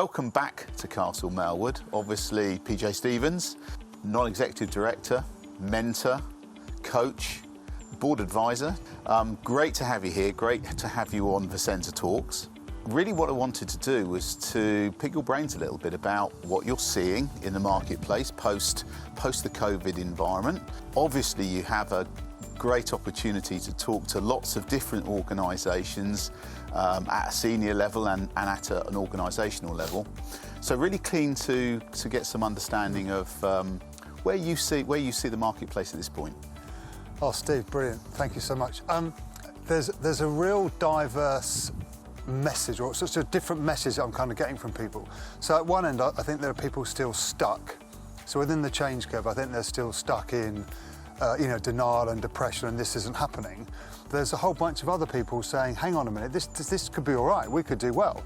welcome back to Castle Malwood. Obviously, PJ Stevens, non-executive director, mentor, coach, board advisor. Great to have you here. Great to have you on Vissensa Talks. Really what I wanted to do was to pick your brains a little bit about what you're seeing in the marketplace post the COVID environment. Obviously, you have a great opportunity to talk to lots of different organisations at a senior level and at an organisational level. So really keen to get some understanding of where you see the marketplace at this point. Oh, Steve, brilliant. Thank you so much. There's a real diverse message, or it's a different message that I'm kind of getting from people. So at one end, I think there are people still stuck. So within the change curve, I think they're still stuck in denial and depression, and this isn't happening. There's a whole bunch of other people saying, hang on a minute, this could be all right, we could do well.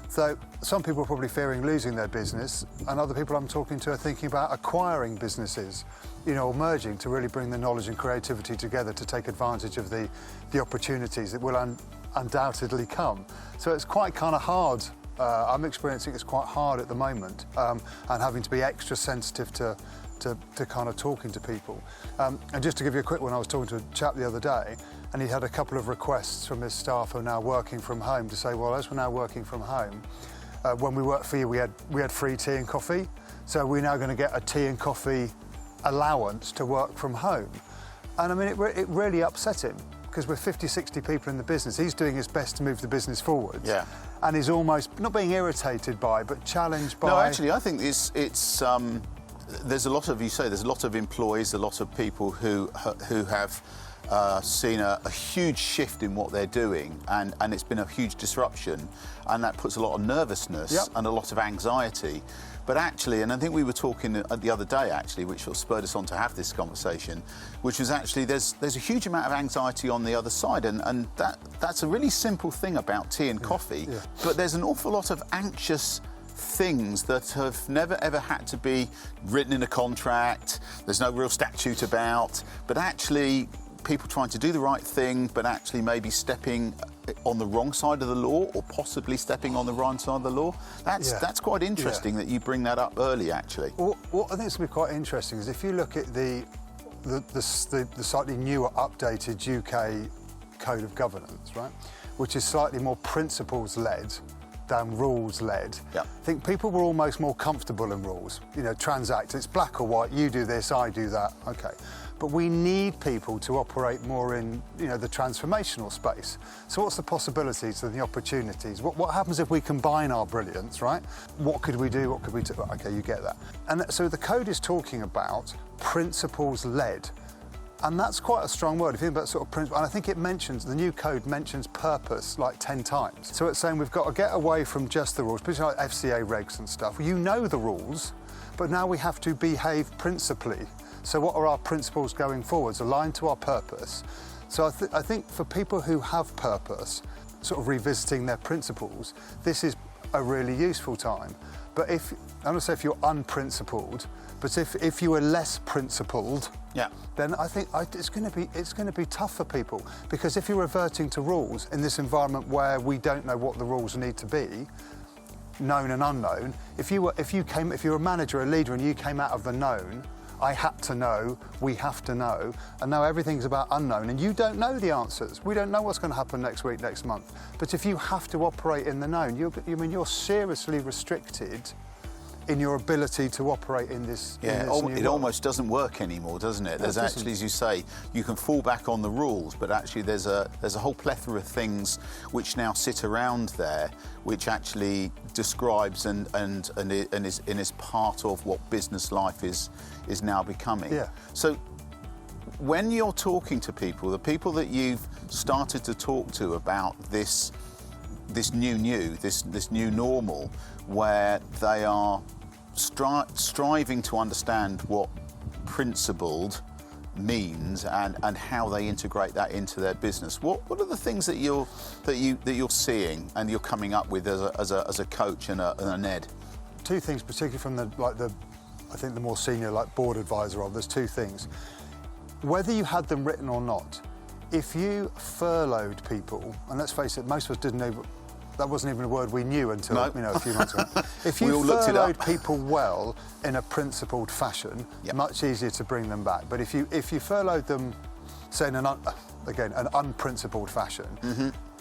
So some people are probably fearing losing their business, and other people I'm talking to are thinking about acquiring businesses, or merging to really bring the knowledge and creativity together to take advantage of the opportunities that will undoubtedly come. So it's quite kind of hard. I'm experiencing it's quite hard at the moment, and having to be extra sensitive to kind of talking to people. And just to give you a quick one, I was talking to a chap the other day, and he had a couple of requests from his staff who are now working from home to say, well, as we're now working from home, when we worked for you, we had free tea and coffee, so we're now going to get a tea and coffee allowance to work from home. And I mean, it really upset him, because we're 50, 60 people in the business. He's doing his best to move the business forward. Yeah. And he's almost not being irritated by, but challenged by... No, actually, I think it's there's a lot of, there's a lot of employees, a lot of people who have seen a huge shift in what they're doing, and it's been a huge disruption, and that puts a lot of nervousness and a lot of anxiety. But actually, and I think we were talking the other day actually, which sort of spurred us on to have this conversation, which was actually there's a huge amount of anxiety on the other side, and that's a really simple thing about tea and coffee, but there's an awful lot of anxious things that have never ever had to be written in a contract, there's no real statute about, but actually people trying to do the right thing, but actually maybe stepping on the wrong side of the law, or possibly stepping on the right side of the law. That's quite interesting that you bring that up early, actually. What I think is going to be quite interesting is if you look at the slightly newer, updated UK Code of Governance, right, which is slightly more principles-led than rules-led. I think people were almost more comfortable in rules. Transact, it's black or white, you do this, I do that, okay. But we need people to operate more in, the transformational space. So what's the possibilities and the opportunities? What happens if we combine our brilliance, right? What could we do? What could we do? Okay, you get that. And so the code is talking about principles-led. And that's quite a strong word. If you think about sort of principle, and I think the new code mentions purpose like 10 times. So it's saying we've got to get away from just the rules, particularly like FCA regs and stuff. You know the rules, but now we have to behave principally. So what are our principles going forwards, aligned to our purpose? So I think for people who have purpose, sort of revisiting their principles, this is a really useful time. But I don't say if you're unprincipled, but if you are less principled, then I think it's going to be tough for people, because if you're reverting to rules in this environment where we don't know what the rules need to be, known and unknown, if you're a manager, a leader, and you came out of the known, I had to know, we have to know, and now everything's about unknown, and you don't know the answers. We don't know what's going to happen next week, next month. But if you have to operate in the known, you're seriously restricted in your ability to operate in this. It almost doesn't work anymore, doesn't it? There's actually, as you say, you can fall back on the rules, but actually there's a whole plethora of things which now sit around there, which actually describes and is part of what business life is now becoming. So when you're talking to people, the people that you've started to talk to about this new normal, where they are striving to understand what principled means and how they integrate that into their business. What are the things that you're seeing and you're coming up with as a coach and an ed? Two things, particularly from I think the more senior board advisor there's two things. Whether you had them written or not, if you furloughed people, and let's face it, most of us didn't know that wasn't even a word we knew until No. a few months ago. If We you all looked it up. furloughed people well in a principled fashion, Yep. much easier to bring them back. But if you furloughed them, say in an unprincipled fashion,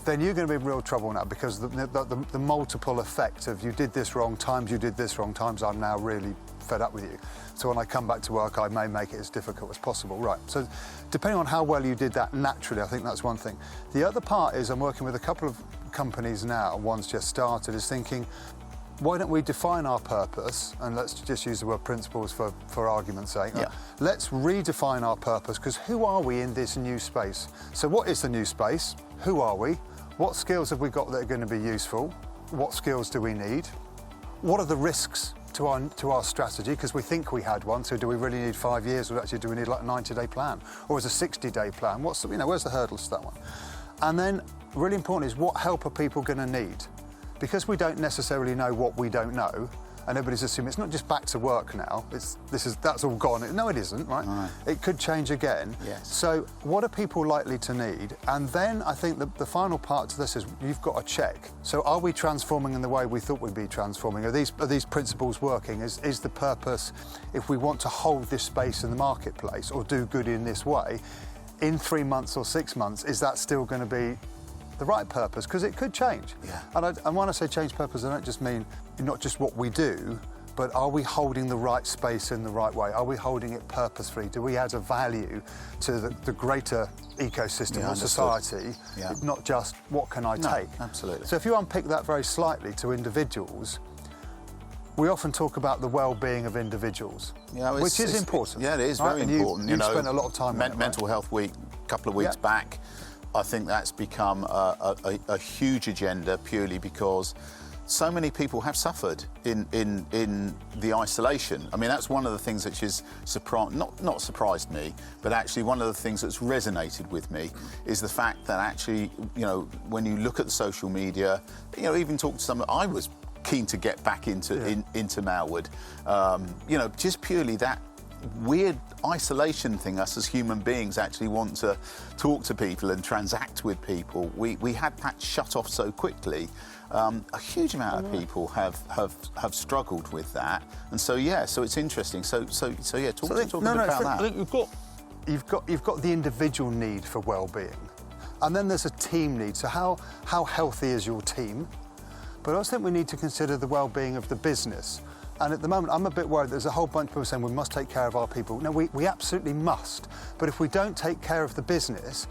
then you're going to be in real trouble now, because the multiple effect of you did this wrong, times you did this wrong, times I'm now really fed up with you. So when I come back to work, I may make it as difficult as possible. Right. So depending on how well you did that naturally, I think that's one thing. The other part is I'm working with a couple of companies now, one's just started, is thinking, why don't we define our purpose? And let's just use the word principles for argument's sake. Yeah. Let's redefine our purpose, because who are we in this new space? So what is the new space? Who are we? What skills have we got that are going to be useful? What skills do we need? What are the risks to our strategy? Because we think we had one, so do we really need 5 years, or actually do we need like a 90-day plan? Or is a 60-day plan? Where's the hurdles to that one? And then, really important is, what help are people going to need? Because we don't necessarily know what we don't know, and everybody's assuming it's not just back to work now, that's all gone. No, it isn't, right? Right. It could change again. Yes. So what are people likely to need? And then I think the final part to this is, you've got to check. So are we transforming in the way we thought we'd be transforming? Are these principles working? Is the purpose, if we want to hold this space in the marketplace or do good in this way, in 3 months or 6 months, is that still going to be the right purpose? Because it could change. Yeah. And when I say change purpose, I don't just mean not just what we do, but are we holding the right space in the right way? Are we holding it purposefully? Do we add a value to the greater ecosystem Yeah, or society? Yeah. Not just what can I take? Absolutely. So if you unpick that very slightly to individuals, we often talk about the well-being of individuals, which is important. Yeah, it is right? very And important. You've spent a lot of time on it, right? Mental Health Week, a couple of weeks back, I think that's become a huge agenda, purely because so many people have suffered in the isolation. I mean, that's one of the things which is not surprised me, but actually one of the things that's resonated with me is the fact that actually, when you look at the social media, even talk to someone, I was keen to get back into Malwood, just purely that weird isolation thing. Us as human beings actually want to talk to people and transact with people. We had that shut off so quickly. A huge amount of people have struggled with that, and so it's interesting. So talk a bit about that. I think you've got the individual need for well-being, and then there's a team need. So how healthy is your team? But I also think we need to consider the well-being of the business. And at the moment, I'm a bit worried. There's a whole bunch of people saying we must take care of our people. No, we absolutely must. But if we don't take care of the business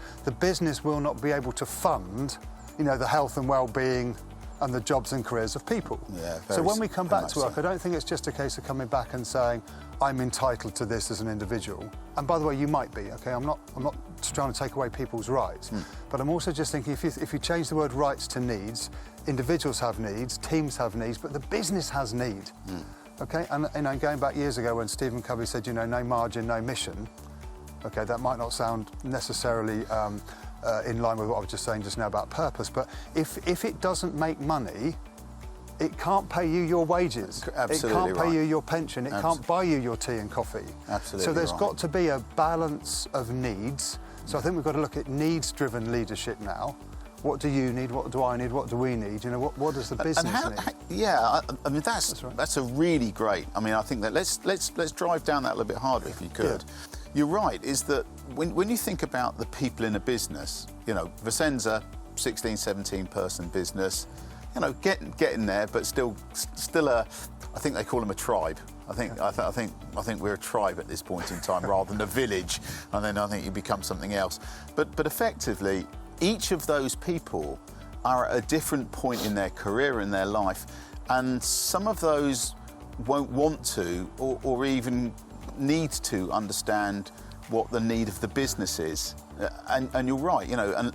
will not be able to fund, the health and well-being and the jobs and careers of people. Yeah, so when we come back to work, so. I don't think it's just a case of coming back and saying, I'm entitled to this as an individual. And by the way, you might be, okay? I'm not trying to take away people's rights. But I'm also just thinking, if you change the word rights to needs, individuals have needs, teams have needs, but the business has need. Okay, and going back years ago when Stephen Covey said, no margin, no mission. Okay, that might not sound necessarily in line with what I was just saying just now about purpose, but if it doesn't make money, it can't pay you your wages. Absolutely it can't pay right. you your pension. It can't buy you your tea and coffee. Absolutely So there's right. got to be a balance of needs. So I think we've got to look at needs-driven leadership now. What do you need? What do I need? What do we need? What does the business need? I mean that's a really great. I mean, I think that let's drive down that a little bit harder if you could. Yeah. You're right. Is that when you think about the people in a business, Vissensa, 16, 17 person business, getting there, but still a. I think they call them a tribe. I think we're a tribe at this point in time rather than a village, and then I think you become something else. But effectively, each of those people are at a different point in their career, in their life, and some of those won't want to or even need to understand what the need of the business is. And you're right,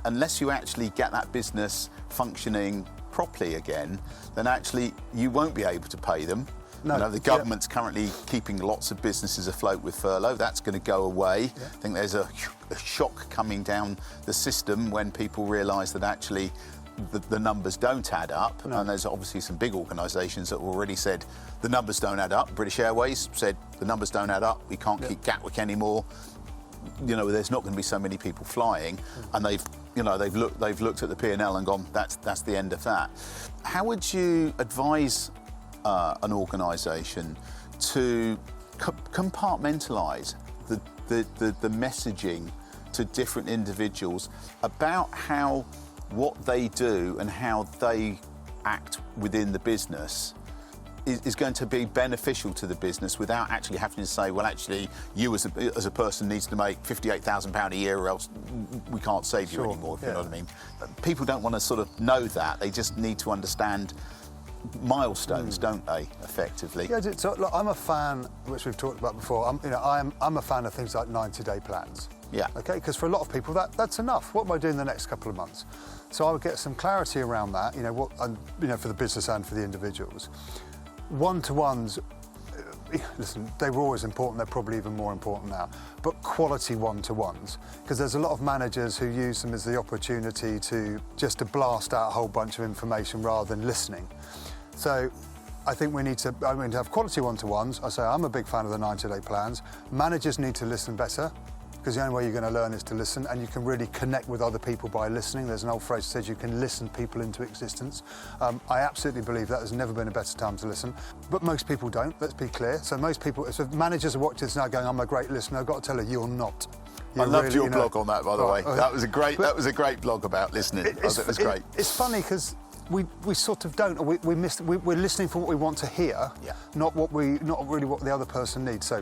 unless you actually get that business functioning properly again, then actually you won't be able to pay them. No. The government's currently keeping lots of businesses afloat with furlough. That's going to go away. Yeah. I think there's a shock coming down the system when people realise that actually the numbers don't add up. No. And there's obviously some big organisations that have already said the numbers don't add up. British Airways said the numbers don't add up. We can't keep Gatwick anymore. there's not going to be so many people flying, and they've looked at the P&L and gone, that's the end of that. How would you advise an organisation to compartmentalise the messaging to different individuals about what they do and how they act within the business is going to be beneficial to the business without actually having to say, well, actually, you as a person needs to make £58,000 a year or else we can't save you anymore, if you know what I mean. People don't want to sort of know that. They just need to understand milestones, don't they, effectively? Yeah, so, look, I'm a fan, which we've talked about before, I'm a fan of things like 90-day plans. Yeah. Okay, because for a lot of people, that's enough. What am I doing the next couple of months? So I would get some clarity around that, for the business and for the individuals. One-to-ones, listen, they were always important, they're probably even more important now, but quality one-to-ones, because there's a lot of managers who use them as the opportunity to blast out a whole bunch of information rather than listening. So I think we need to have quality one-to-ones. I say I'm a big fan of the 90-day plans. Managers need to listen better, because the only way you're going to learn is to listen, and you can really connect with other people by listening. There's an old phrase that says you can listen people into existence. I absolutely believe that. There's never been a better time to listen. But most people don't, let's be clear. So most people, if managers are watching this now going, I'm a great listener, I've got to tell her, you're not. I loved your blog on that, by the way. That was a great blog about listening. It was great. It's funny because we sort of don't. We're listening for what we want to hear, not really what the other person needs. So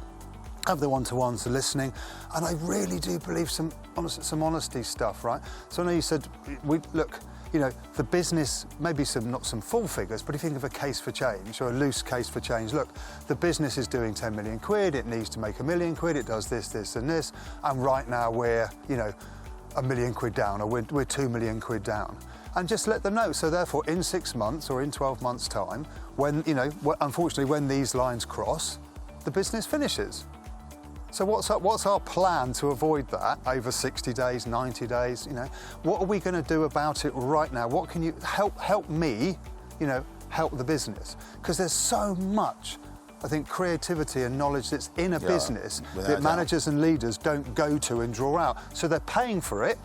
have the one-to-ones, the listening, and I really do believe some honesty stuff, right? So I know you said, the business, maybe not some full figures, but if you think of a case for change, or a loose case for change, look, the business is doing 10 million quid, it needs to make £1 million quid, it does this, this and this, and right now we're, £1 million quid down, or we're 2 million quid down. And just let them know. So therefore, in 6 months or in 12 months' time, when, unfortunately, when these lines cross, the business finishes. So what's our plan to avoid that over 60 days, 90 days? What are we going to do about it right now? What can you help me, help the business? Because there's so much, I think, creativity and knowledge that's in a business that managers and leaders don't go to and draw out. So they're paying for it,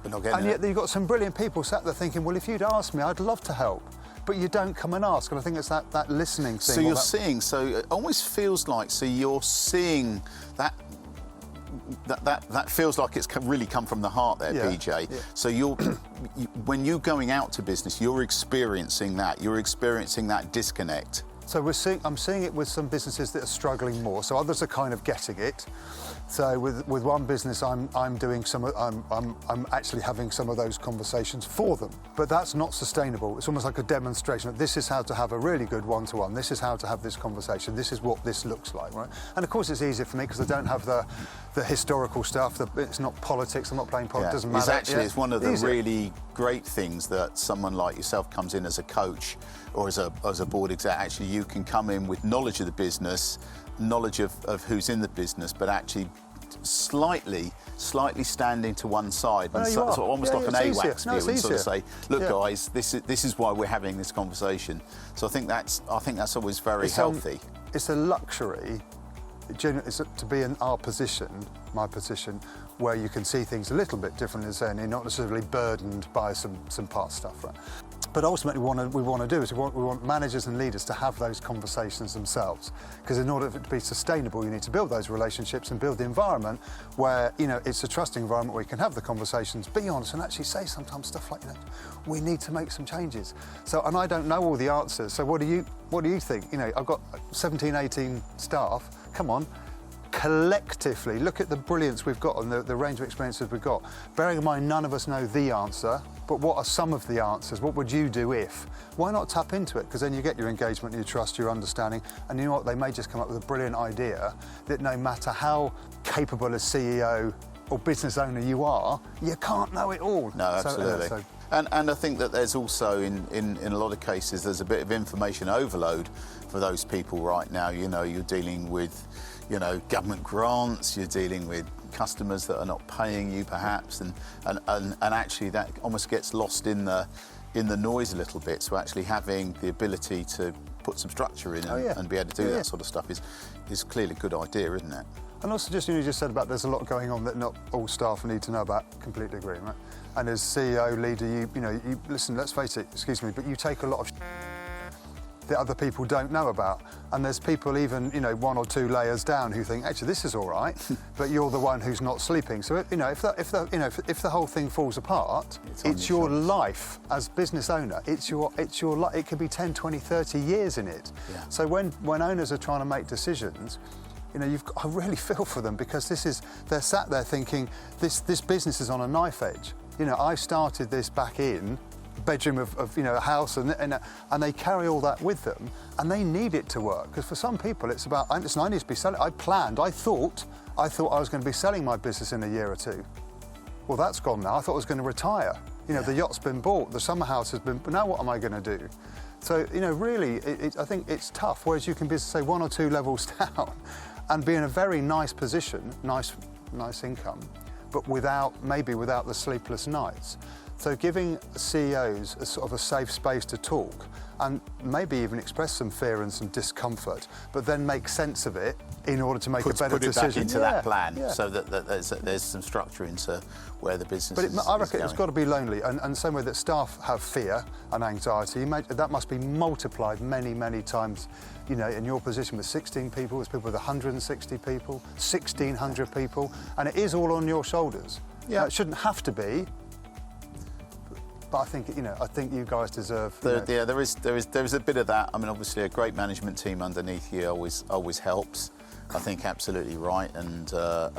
and yet you've got some brilliant people sat there thinking, well, if you'd asked me, I'd love to help. But you don't come and ask, and I think it's that listening thing. So it almost feels like, you're seeing that feels like it's really come from the heart there, PJ. Yeah. So when you're going out to business, you're experiencing that disconnect. So I'm seeing it with some businesses that are struggling more. So others are kind of getting it. So with one business, I'm actually having some of those conversations for them. But that's not sustainable. It's almost like a demonstration that this is how to have a really good one-to-one. This is how to have this conversation. This is what this looks like, right? And of course, it's easier for me because I don't have the historical stuff. It's not politics. I'm not playing politics. It doesn't matter. It's one of the really great things that someone like yourself comes in as a coach or as a board exec. Actually, you can come in with knowledge of the business, knowledge of who's in the business, but actually slightly standing to one side and almost like an AWACS view and sort of say, look, guys, this is why we're having this conversation. So I think that's always very healthy. It's a luxury to be in our position, my position, where you can see things a little bit differently, and you're not necessarily burdened by some past stuff, right? But ultimately, what we want to do is we want managers and leaders to have those conversations themselves. Because in order for it to be sustainable, you need to build those relationships and build the environment where, it's a trusting environment where you can have the conversations, be honest, and actually say sometimes stuff like, we need to make some changes. So, and I don't know all the answers. So what do you think? I've got 17, 18 staff. Come on. Collectively, look at the brilliance we've got and the range of experiences we've got. Bearing in mind, none of us know the answer, but what are some of the answers? What would you do if? Why not tap into it? Because then you get your engagement, your trust, your understanding, and you know what? They may just come up with a brilliant idea that no matter how capable a CEO or business owner you are, you can't know it all. No, absolutely. And I think that there's also, in a lot of cases, there's a bit of information overload for those people right now. You're dealing with government grants, you're dealing with customers that are not paying you perhaps, and actually that almost gets lost in the noise a little bit. So actually having the ability to put some structure in and be able to do that sort of stuff is clearly a good idea, isn't it? And also, just you just said about there's a lot going on that not all staff need to know about. Completely agree, right? And as CEO, leader, you listen. Let's face it. Excuse me, but you take a lot of that other people don't know about. And there's people even 1 or 2 layers down who think actually this is all right, but you're the one who's not sleeping. So if the whole thing falls apart, it's your life as business owner. It's your life. It could be 10, 20, 30 years in it. Yeah. So when owners are trying to make decisions, I really feel for them, because they're sat there thinking this business is on a knife edge. I started this back in bedroom of a house, and they carry all that with them, and they need it to work. Because for some people, it's about, listen, I need to be selling. I thought I was going to be selling my business in a year or 2. Well, that's gone now. I thought I was going to retire. The yacht's been bought, the summer house has been. But now what am I going to do? So really, I think it's tough. Whereas you can be, say, 1 or 2 levels down, and be in a very nice position, nice income, but without the sleepless nights. So giving CEOs a sort of a safe space to talk, and maybe even express some fear and some discomfort, but then make sense of it in order to make a better decision. Put it back into that plan, so that there's some structure into where the business is. But I reckon it's got to be lonely, and same way that staff have fear and anxiety, that must be multiplied many, many times. In your position with 16 people, there's people with 160 people, 1,600 people, and it is all on your shoulders. Yeah. Now, it shouldn't have to be. But I think you guys deserve. There is a bit of that. I mean, obviously, a great management team underneath you always helps. I think absolutely right, and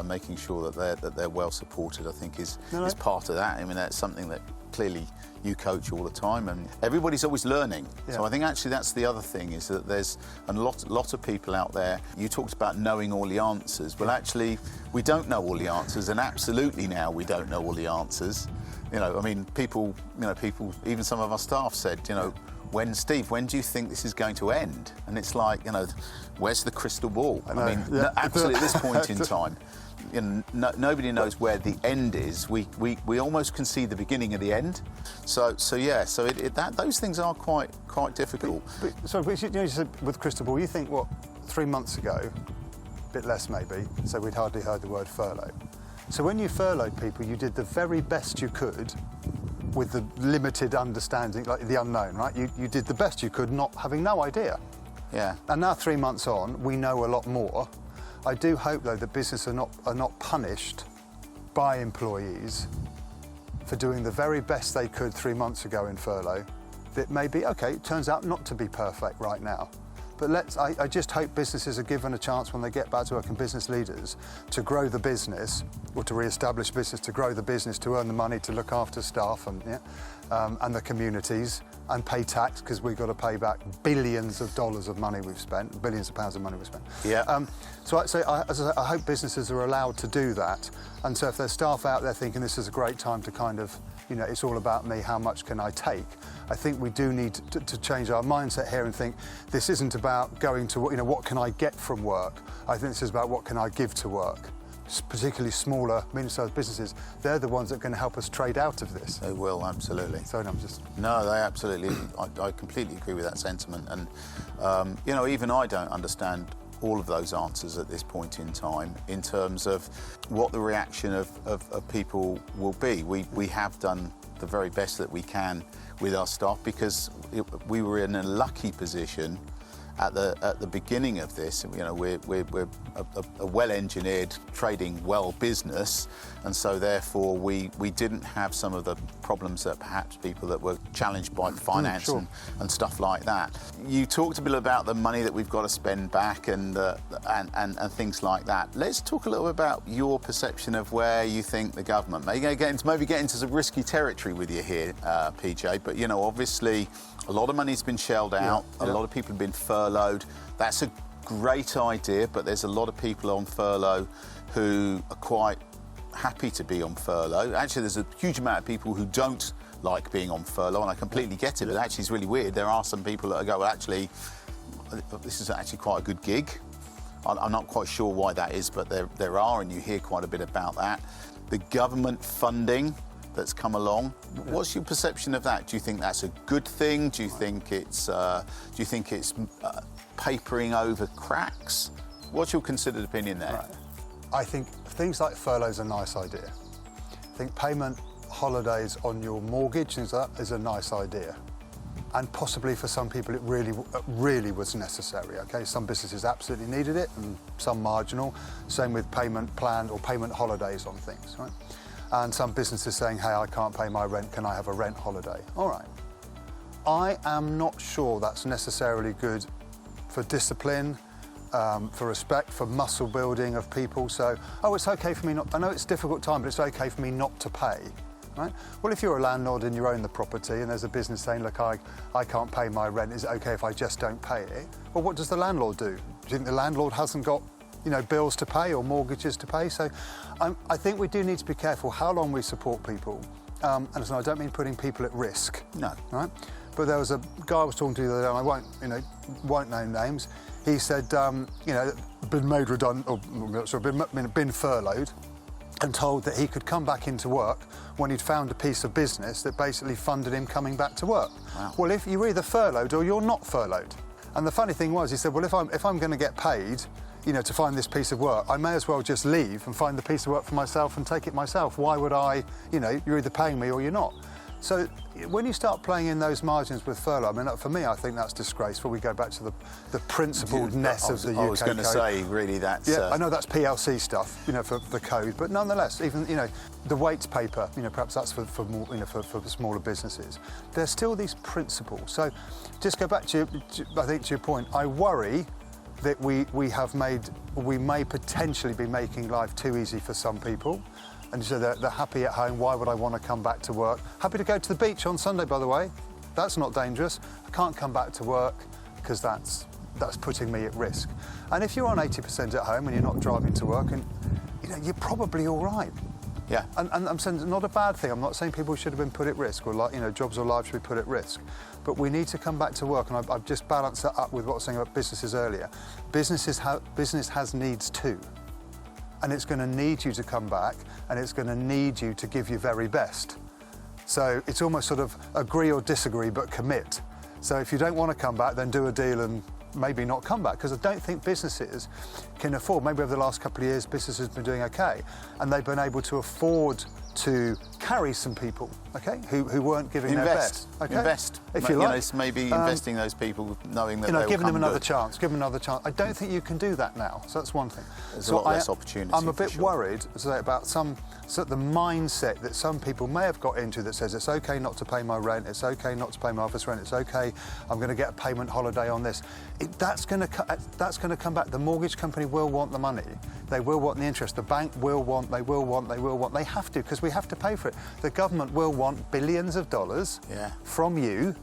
making sure that they're well supported, I think is part of that. I mean, that's something that clearly you coach all the time, and everybody's always learning. Yeah. So I think actually that's the other thing, is that there's a lot of people out there. You talked about knowing all the answers. Well, actually, we don't know all the answers, and absolutely now we don't know all the answers. I mean, people, even some of our staff said, when do you think this is going to end? And it's like, where's the crystal ball? I mean, absolutely at this point in time, nobody knows where the end is. We almost can see the beginning of the end. So those things are quite difficult. But you said with crystal ball, you think 3 months ago, a bit less maybe, so we'd hardly heard the word furlough. So when you furloughed people, you did the very best you could with the limited understanding, like the unknown, right? You did the best you could, not having no idea. Yeah. And now 3 months on, we know a lot more. I do hope, though, that businesses are not punished by employees for doing the very best they could 3 months ago in furlough. That maybe, it turns out not to be perfect right now. But I just hope businesses are given a chance when they get back to work, and business leaders, to grow the business, or to re-establish business, to grow the business, to earn the money, to look after staff and the communities, and pay tax, because we've got to pay back billions of dollars of money we've spent, billions of pounds of money we've spent. Yeah. So I hope businesses are allowed to do that. And so if there's staff out there thinking this is a great time to kind of, it's all about me, how much can I take? I think we do need to change our mindset here and think this isn't about going to, what can I get from work? I think this is about what can I give to work. Particularly smaller, medium-sized businesses, they're the ones that are going to help us trade out of this. They will, absolutely. So I'm just... No, they absolutely, I completely agree with that sentiment. And, even I don't understand all of those answers at this point in time in terms of what the reaction of people will be. We have done the very best that we can with our staff, because we were in a lucky position at the beginning of this. We're a well-engineered, trading well business, and so therefore we didn't have some of the problems that perhaps people that were challenged by finance and stuff like that. You talked a bit about the money that we've got to spend back and things like that. Let's talk a little bit about your perception of where you think the government may get into some risky territory with you here, PJ. But obviously, a lot of money's been shelled out. A lot of people have been furloughed. That's a great idea, but there's a lot of people on furlough who are quite happy to be on furlough. Actually, there's a huge amount of people who don't like being on furlough, and I completely get it, but actually it's really weird. There are some people that go, well, actually, this is actually quite a good gig. I'm not quite sure why that is, but there are, and you hear quite a bit about that. The government funding that's come along. What's your perception of that? Do you think that's a good thing? Do you think it's papering over cracks? What's your considered opinion there? Right. I think things like furloughs are a nice idea. I think payment holidays on your mortgage is a nice idea. And possibly for some people it really was necessary, okay? Some businesses absolutely needed it and some marginal. Same with payment plan or payment holidays on things, right? And some businesses saying, hey, I can't pay my rent, can I have a rent holiday? All right. I am not sure that's necessarily good for discipline, for respect, for muscle building of people. So, oh, it's okay for me not, I know it's a difficult time, but it's okay for me not to pay, right? Well, if you're a landlord and you own the property and there's a business saying, look, I can't pay my rent, is it okay if I just don't pay it? Well, what does the landlord do? Do you think the landlord hasn't got, you know, bills to pay or mortgages to pay? So I think we do need to be careful how long we support people. And listen, I don't mean putting people at risk. No. Right? But there was a guy I was talking to the other day, and I won't name names. He said, been made redundant, or been furloughed, and told that he could come back into work when he'd found a piece of business that basically funded him coming back to work. Wow. Well, if you're either furloughed or you're not furloughed. And the funny thing was, he said, well, if I'm going to get paid, you know, to find this piece of work, I may as well just leave and find the piece of work for myself and take it myself. Why would I, you know, you're either paying me or you're not. So when you start playing in those margins with furlough, I mean, for me, I think that's disgraceful. We go back to the principledness of the UK code. I was going to say, really, that's... Yeah, I know that's PLC stuff, you know, for the code, but nonetheless, even, you know, the weights paper, you know, perhaps that's for more, you know, for the smaller businesses. There's still these principles. So just go back to your point, I worry that we may potentially be making life too easy for some people. And so they're happy at home. Why would I want to come back to work? Happy to go to the beach on Sunday, by the way. That's not dangerous. I can't come back to work because that's putting me at risk. And if you're on 80% at home and you're not driving to work, and you know, you're probably all right. Yeah. And I'm saying it's not a bad thing. I'm not saying people should have been put at risk or, like, you know, jobs or lives should be put at risk. But we need to come back to work, and I've just balanced that up with what I was saying about businesses earlier. Business has needs too. And it's going to need you to come back, and it's going to need you to give your very best. So it's almost sort of agree or disagree, but commit. So if you don't want to come back, then do a deal and maybe not come back, because I don't think businesses can afford, maybe over the last couple of years, businesses have been doing okay, and they've been able to afford to carry some people, okay, who weren't giving their best. Okay? Invest. If you like. It's maybe investing those people, knowing that you know, they will giving them come another good. chance, give them another chance. I don't think you can do that now, so that's one thing. There's a lot less opportunity. I'm a bit for sure. worried about the mindset that some people may have got into that says it's okay not to pay my rent, it's okay not to pay my office rent, it's okay, I'm going to get a payment holiday on this. That's going to come back. The mortgage company will want the money. They will want the interest. The bank will want. They have to, because we have to pay for it. The government will want billions of dollars from you,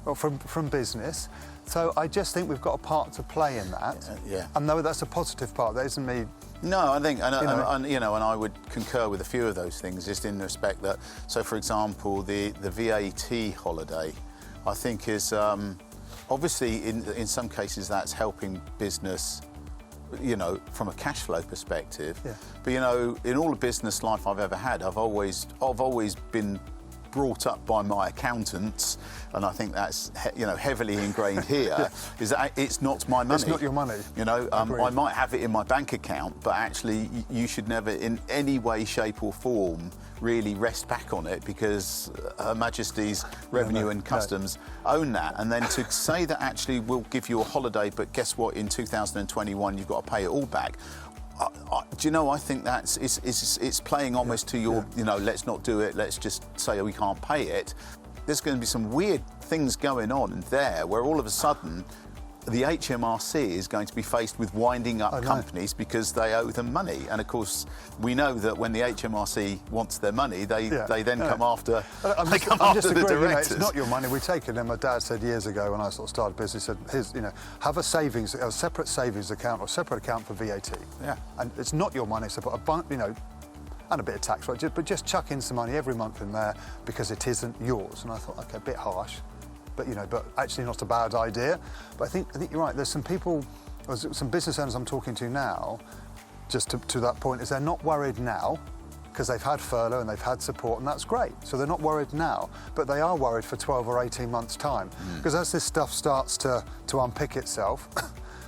or from business. So I just think we've got a part to play in that. And no, that's a positive part. That isn't me. No, I think, and I would concur with a few of those things, just in respect that, so for example, the VAT holiday, I think is obviously in some cases that's helping business, you know, from a cash flow perspective. Yeah. But you know, in all the business life I've ever had, I've always been brought up by my accountants, and I think that's heavily ingrained here, is that it's not my money. It's not your money. You know, I might have it in my bank account, but actually you should never in any way, shape or form really rest back on it, because Her Majesty's Revenue and Customs own that. And then to say that actually we'll give you a holiday, but guess what, in 2021 you've got to pay it all back. Do you know, I think it's playing almost to your, you know, let's not do it, let's just say we can't pay it. There's going to be some weird things going on there where all of a sudden the HMRC is going to be faced with winding up companies because they owe them money. And of course, we know that when the HMRC wants their money, they then come after the directors. You know, it's not your money. We take it. And my dad said years ago when I sort of started business, he said, have a separate savings account or separate account for VAT. Yeah. And it's not your money, so put and a bit of tax, right? But just chuck in some money every month in there because it isn't yours. And I thought, okay, a bit harsh. But actually not a bad idea. But I think you're right. There's some people, some business owners I'm talking to now, just to that point, is they're not worried now because they've had furlough and they've had support, and that's great. So they're not worried now, but they are worried for 12 or 18 months' time. Because as this stuff starts to unpick itself,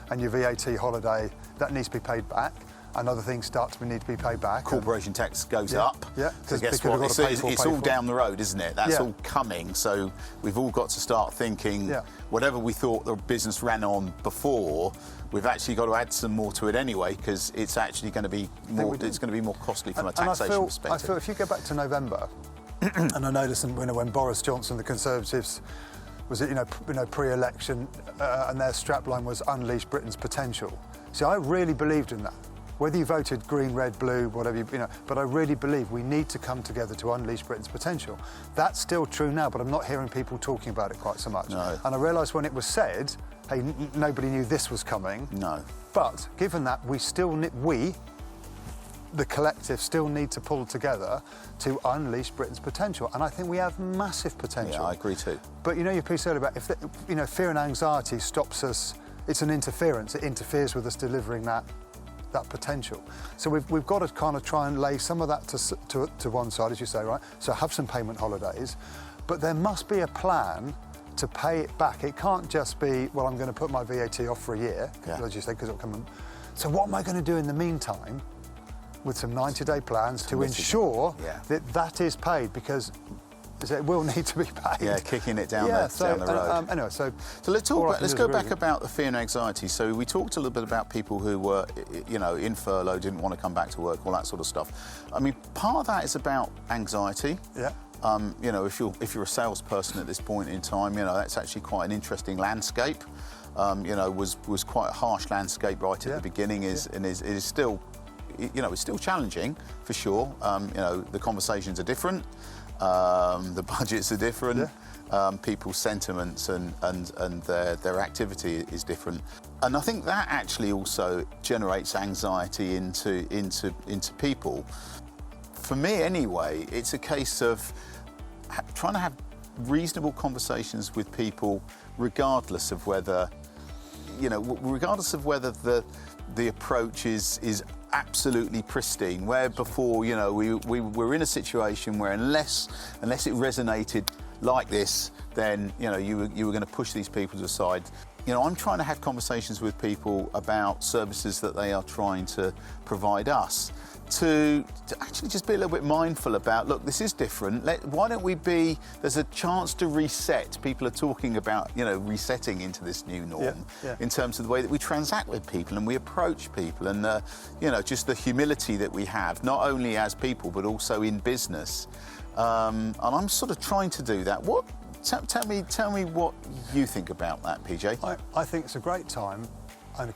and your VAT holiday, that needs to be paid back, and other things start to need to be paid back. Corporation tax goes up. Yeah, So guess what? It's all down the road, isn't it? That's all coming. So we've all got to start thinking whatever we thought the business ran on before, we've actually got to add some more to it anyway, because it's actually going to be more. It's going to be more costly from a taxation perspective. I feel if you go back to November, and I noticed when Boris Johnson, the Conservatives, was it pre-election, and their strapline was "Unleash Britain's Potential." See, I really believed in that. Whether you voted green, red, blue, whatever but I really believe we need to come together to unleash Britain's potential. That's still true now, but I'm not hearing people talking about it quite so much. No. And I realised when it was said, hey, nobody knew this was coming. No. But given that, the collective, still need to pull together to unleash Britain's potential, and I think we have massive potential. Yeah, I agree too. But your piece earlier about if fear and anxiety stops us, it's an interference. It interferes with us delivering that potential. So we've got to kind of try and lay some of that to one side, as you say, right? So have some payment holidays, but there must be a plan to pay it back. It can't just be, well, I'm going to put my VAT off for a year, as you say, because it'll come in. So what am I going to do in the meantime with some 90-day plans to ensure that is paid, because it will need to be paid. Yeah, kicking it down the road. Anyway, so let's go back about the fear and anxiety. So we talked a little bit about people who were, in furlough, didn't want to come back to work, all that sort of stuff. I mean, part of that is about anxiety. Yeah. If you're a salesperson at this point in time, that's actually quite an interesting landscape. Was quite a harsh landscape right at the beginning. And it is still, it's still challenging for sure. The conversations are different. The budgets are different. People's sentiments and their activity is different, and I think that actually also generates anxiety into people. For me, anyway, it's a case of trying to have reasonable conversations with people, regardless of whether the approach is absolutely pristine. Where before, we were in a situation where unless it resonated like this, then you were going to push these people to the side. I'm trying to have conversations with people about services that they are trying to provide us, to actually just be a little bit mindful about, look, this is different. Why don't we there's a chance to reset. People are talking about, resetting into this new norm in terms of the way that we transact with people and we approach people, and, just the humility that we have, not only as people, but also in business. And I'm sort of trying to do that. Tell me what you think about that, PJ. I think it's a great time and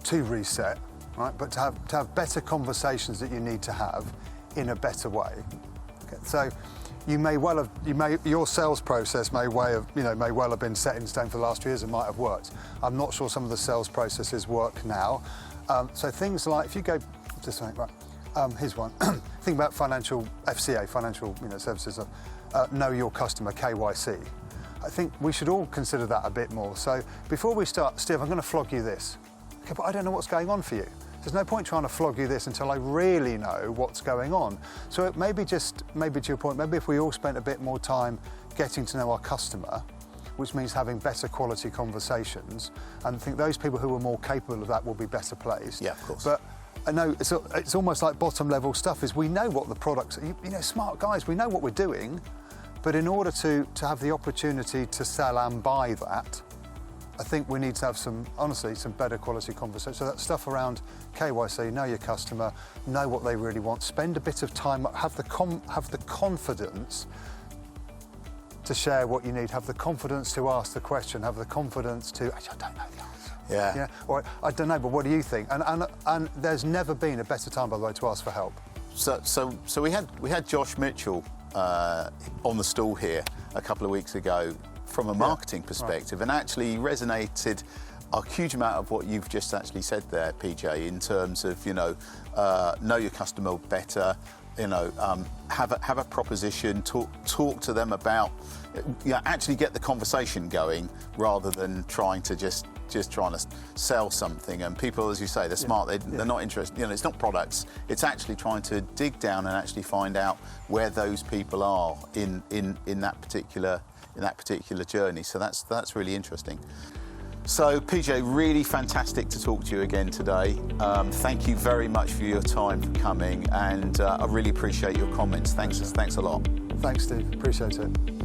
to reset. Right, but to have better conversations that you need to have in a better way. Okay, so your sales process may well have been set in stone for the last few years and might have worked. I'm not sure some of the sales processes work now. So things like, if you go to something, right, here's one. Think about financial FCA, financial services, know your customer, KYC. I think we should all consider that a bit more. So before we start, Steve, I'm going to flog you this. Okay, but I don't know what's going on for you. There's no point trying to flog you this until I really know what's going on. So maybe to your point, maybe if we all spent a bit more time getting to know our customer, which means having better quality conversations, and I think those people who are more capable of that will be better placed. Yeah, of course. But I know it's almost like bottom level stuff, is we know what the products are, smart guys, we know what we're doing, but in order to have the opportunity to sell and buy that, I think we need to have some better quality conversations. So that stuff around KYC, know your customer, know what they really want, spend a bit of time, have the confidence to share what you need, have the confidence to ask the question, have the confidence to, actually, I don't know the answer. Yeah. Or I don't know, but what do you think? And there's never been a better time, by the way, to ask for help. So we had Josh Mitchell on the stall here a couple of weeks ago, from a marketing perspective, and actually resonated a huge amount of what you've just actually said there, PJ, in terms of know your customer better, have a proposition, talk to them about, actually get the conversation going rather than trying to just trying to sell something. And people, as you say, they're smart. They're not interested. It's not products. It's actually trying to dig down and actually find out where those people are in that particular journey. So that's really interesting. So, PJ, really fantastic to talk to you again today. Thank you very much for your time for coming, and I really appreciate your comments. Thanks a lot. Thanks, Steve. Appreciate it.